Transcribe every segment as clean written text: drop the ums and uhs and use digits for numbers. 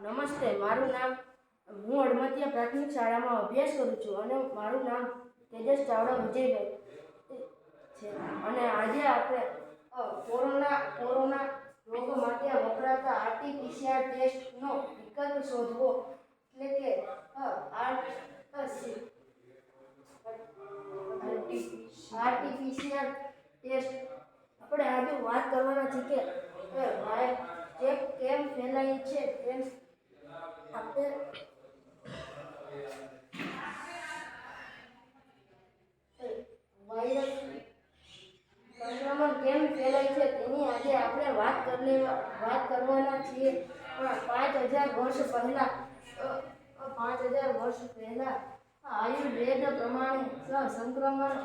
નમસ્તે, મારું નામ હું હડમતિયા પ્રાથમિક શાળામાં અભ્યાસ કરું છું અને મારું નામ તેજસ ચાવડા વિજયભાઈ છે. અને આજે આપણે કોરોના રોગ માટે વપરાતા RT-PCR ટેસ્ટનો વિકલ્પ શોધવો, એટલે કે RT-PCR ટેસ્ટ આપણે આજે વાત કરવાના છીએ કે ચેપ કેમ ફેલાય છે. તેમ આપણે વાયરસ સંક્રમણ કેમ ફેલાય છે તેની આજે આપણે વાત કરવાના છીએ. પણ 5000 વર્ષ પહેલા આયુર્વેદ પ્રમાણે સંક્રમણ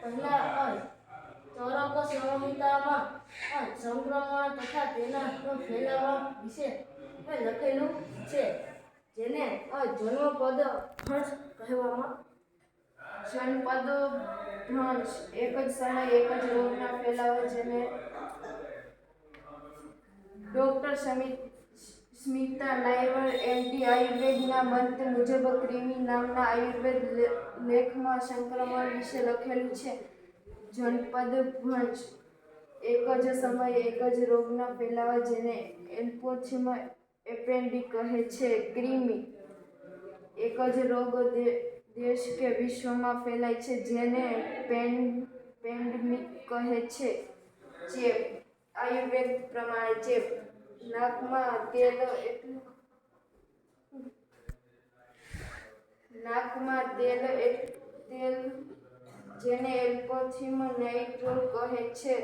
પહેલા ચરક સંહિતામાં સંક્રમણ તથા તેના ફેલાવા વિશે લખેલું છે, જેને જન્મપદ ભ્રંશ કહેવામાં. જન્મપદ ભ્રંશ એક જ સમયે એક જ રોગના ફેલાવો, જેને ડોક્ટર સ્મિતા લાઇવર MD આયુર્વેદના મંત્ર મુજબ ક્રિમિ નામના આયુર્વેદ લેખમાં સંક્રમણ વિશે લખેલું છે. જન્મપદ ભ્રંશ એક જ સમયે એક જ રોગના ફેલાવા, જેને એપેન્ડિક કહે છે. ક્રિમિ એક જ રોગ દેશ કે વિશ્વમાં ફેલાય છે, જેને પેન્ડેમિક કહે છે. ચેપ આયુર્વેદ પ્રમાણે ચેપ નાકમાં તેલ જેને એલ્પોથિમનાઇટ્રોલ કહે છે.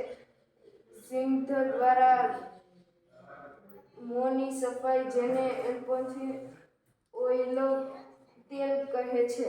સિંધ દ્વારા મોંની સફાઈ, જેને એલ્પોથિન ઓઇલ તેલ કહે છે.